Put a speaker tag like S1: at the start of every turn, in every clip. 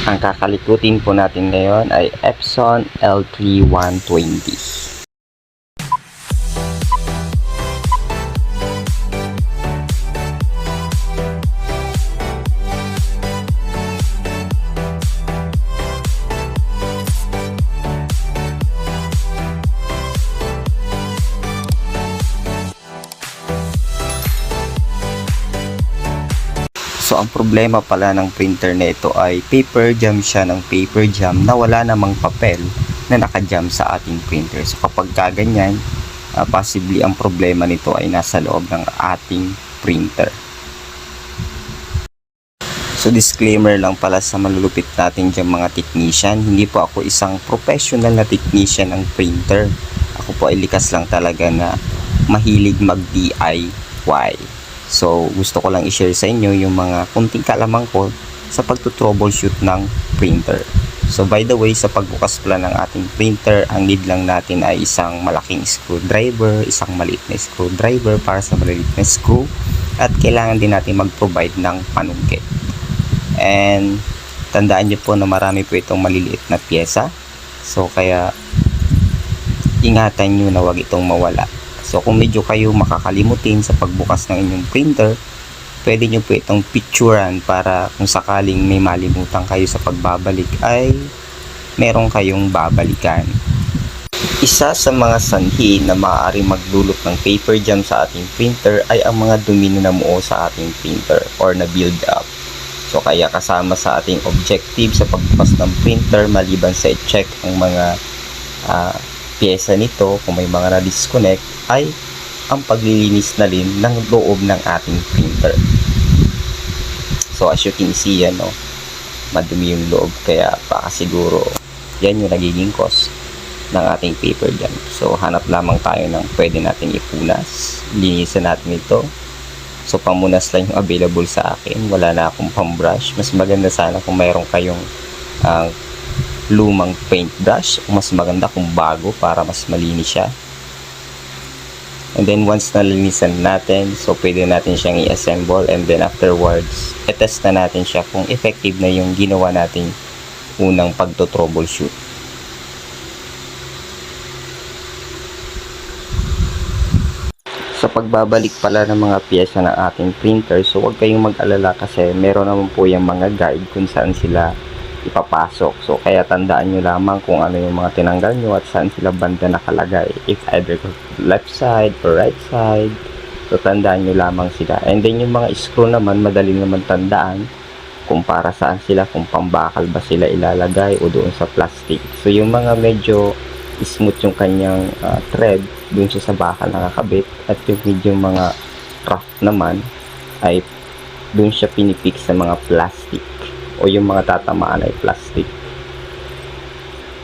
S1: Ang kakalikutin po natin ngayon ay Epson L3120. So ang problema pala ng printer na ito ay paper jam siya ng paper jam na wala namang papel na nakajam sa ating printer. So kapag kaganyan, possibly ang problema nito ay nasa loob ng ating printer. So disclaimer lang pala sa malulupit natin dyan mga technician, hindi po ako isang professional na technician ng printer. Ako po ay likas lang talaga na mahilig mag DIY. So, gusto ko lang i-share sa inyo yung mga kunting kaalaman ko sa pagto-troubleshoot ng printer. So, by the way, sa pagbukas pala ng ating printer, ang need lang natin ay isang malaking screwdriver, isang maliit na screwdriver para sa maliit na screw, at kailangan din natin mag-provide ng panungkit. And, tandaan nyo po na marami po itong maliliit na pyesa. So, kaya, ingatan nyo na wag itong mawala. So kung medyo kayo makakalimutin sa pagbukas ng inyong printer, pwede nyo po itong picturean para kung sakaling may malimutan kayo sa pagbabalik ay meron kayong babalikan. Isa sa mga sanhi na maaaring magdulot ng paper jam sa ating printer ay ang mga dumi na namuo sa ating printer or na build up. So kaya kasama sa ating objective sa pagbukas ng printer maliban sa i-check ang mga pyesa nito kung may mga na-disconnect ay ang paglilinis na rin ng loob ng ating printer. So as you can see yan, no, madumi yung loob kaya baka siguro yan yung nagiging cause ng ating paper jam. So hanap lamang tayo ng pwede natin ipunas, linisan natin ito. So pamunas lang yung available sa akin, wala na akong pang-brush. Mas maganda sana kung mayroon kayong lumang paintbrush, o mas maganda kung bago para mas malinis siya. And then once nalinisan natin, so pwede natin siyang i-assemble, and then afterwards i-test na natin siya kung effective na yung ginawa natin unang pagto-troubleshoot. Sa pagbabalik pala ng mga pyesa ng ating printer, so huwag kayong mag-alala kasi meron naman po yung mga guide kung saan sila ipapasok. So kaya tandaan nyo lamang kung ano yung mga tinanggal nyo at saan sila banda nakalagay, if either left side or right side. So tandaan nyo lamang sila. And then yung mga screw naman, madali naman tandaan kung para saan sila, kung pambakal ba sila ilalagay o doon sa plastic. So yung mga medyo smooth yung kanyang thread, doon siya sa bakal nakakabit, at yung medyo mga rough naman ay doon siya pinipix sa mga plastic o yung mga tatamaan ay plastic.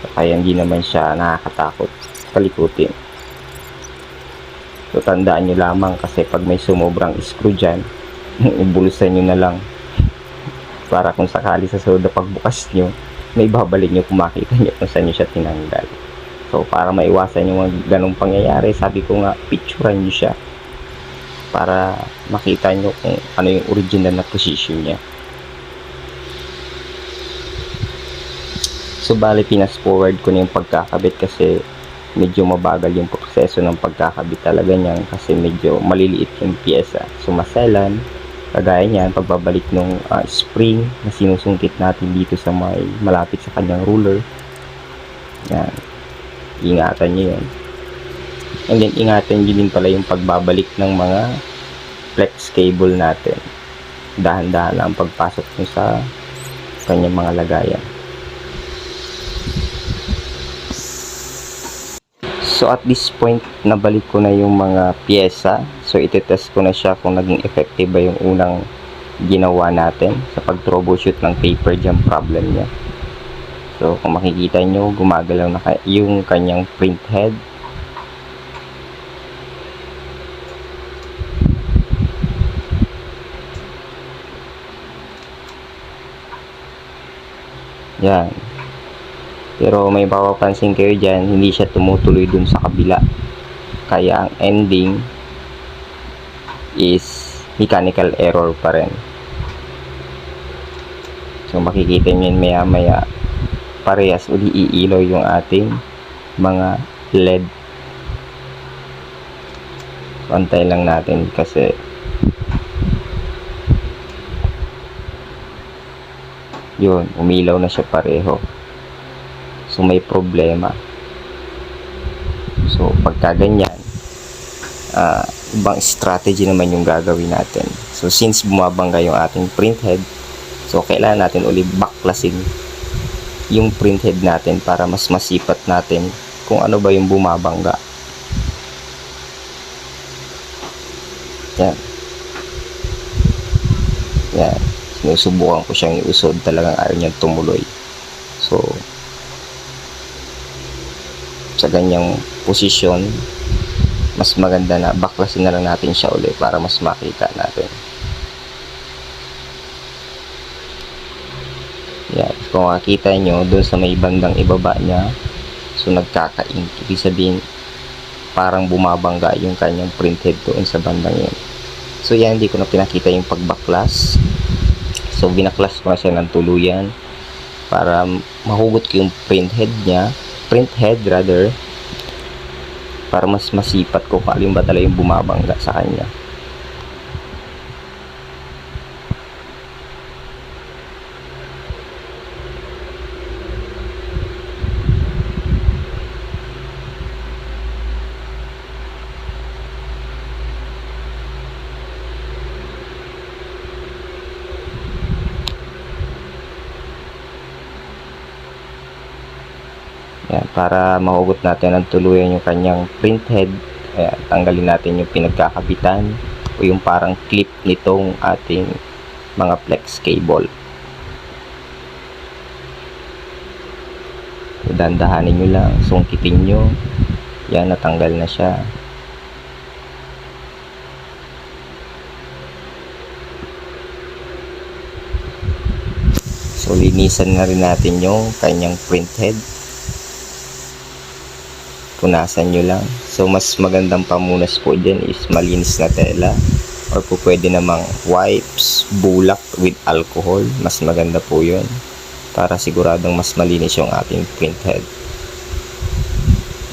S1: So, kaya hindi naman siya nakakatakot palikutin. So tandaan nyo lamang kasi pag may sumobrang screw dyan, ibulusan nyo na lang para kung sakali sa soda pagbukas nyo, may babalik nyo kung makita nyo kung saan nyo siya tinanggal. So para maiwasan yung mga ganong pangyayari, sabi ko nga, picturean nyo siya para makita nyo kung ano yung original na position niya. So bali pinas forward ko na yung pagkakabit kasi medyo mabagal yung proseso ng pagkakabit talaga niyan kasi medyo maliliit yung pyesa. So maselan, kagaya niyan, pagbabalik ng spring na sinusungkit natin dito sa may malapit sa kanyang ruler. Yan. Ingatan nyo yun. And then ingatan nyo din pala yung pagbabalik ng mga flex cable natin. Dahan-dahan lang pagpasok nyo sa kanyang mga lagayan. So at this point, nabalik ko na yung mga pyesa. So itetest ko na siya kung naging effective ba yung unang ginawa natin sa pag-troubleshoot ng paper jam problem niya. So kung makikita nyo, gumagalaw na yung kanyang print head. Yan. Pero may papapansin kayo dyan, hindi siya tumutuloy dun sa kabila. Kaya ang ending is mechanical error pa rin. So makikita nyo yun maya maya parehas uli iilaw yung ating mga LED. So antay lang natin kasi yun, umilaw na siya pareho. So may problema. So pagka ganyan, ibang strategy naman yung gagawin natin. So since bumabangga yung ating printhead, so kailangan natin uli baklasin yung printhead natin para mas masipat natin kung ano ba yung bumabangga. Yan. Yan. Sinusubukan ko siyang iusod, talagang ayaw niya tumuloy. So sa ganyang posisyon, mas maganda na baklasin na lang natin siya ulit para mas makita natin. Yan. Kung makikita nyo, doon sa may bandang ibaba niya, so nagkaka-ink. Ibig sabihin, parang bumabangga yung kanyang printhead doon sa bandang yun. So yan, hindi ko na pinakita yung pagbaklas. So binaklas ko na siya ng tuluyan para mahugot ko yung printhead rather, para mas masipat ko kung alin ba talaga yung bumabangga sa kanya. Ayan, para mahugot natin ang tuluyan yung kanyang printhead, ayan, tanggalin natin yung pinagkakabitan o yung parang clip nitong ating mga flex cable. So, dandahanin nyo lang, sungkitin nyo. Yan, natanggal na siya. So linisan na rin natin yung kanyang printhead. Punasan nyo lang. So mas magandang pamunas po dyan is malinis na tela, or po pwede namang wipes, bulak with alcohol. Mas maganda po yun para siguradong mas malinis yung ating printhead.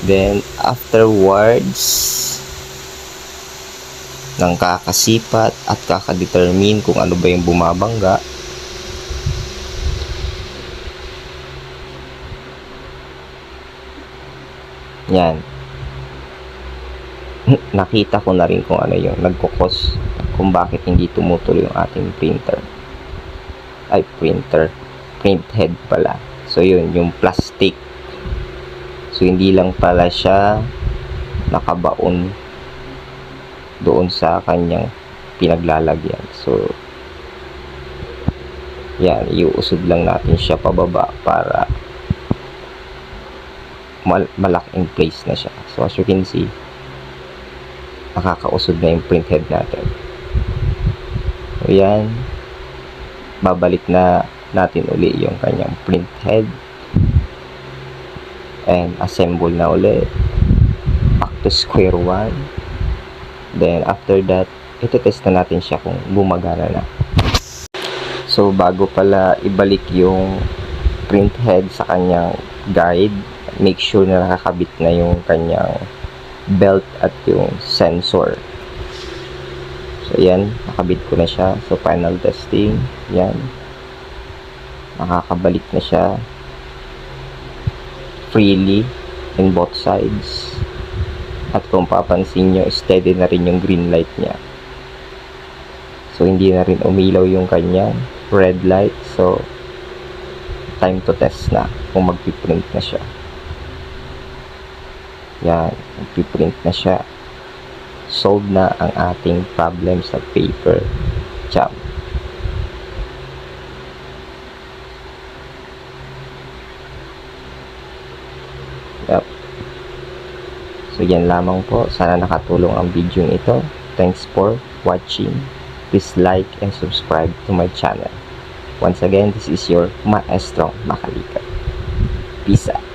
S1: Then afterwards, nang kakasipat at kakadetermine kung ano ba yung bumabangga, yan, nakita ko na rin kung ano yung nagkukos kung bakit hindi tumutuloy yung ating printhead pala. So yun, yung plastic. So hindi lang pala siya nakabaon doon sa kanyang pinaglalagyan. So yan, iuusod lang natin siya pababa para malak in place na siya. So as you can see, nakakausod na yung printhead natin. So yan, babalik na natin uli yung kanyang printhead and assemble na uli, back to square one. Then after that, ito-test na natin siya kung gumagana na. So bago pala ibalik yung printhead sa kanyang guide, make sure na nakakabit na yung kanyang belt at yung sensor. So yan, nakabit ko na siya. So final testing, yan, nakakabalik na siya freely in both sides. At kung papansin nyo, steady na rin yung green light niya. So hindi na rin umilaw yung kanyang red light. So time to test na kung magpiprint na siya. Yan, magpiprint na siya. Solve na ang ating problem sa paper jam. Yep. So yan lamang po. Sana nakatulong ang video ito. Thanks for watching. Please like and subscribe to my channel. Once again, this is your Maestro Makalika. Peace out.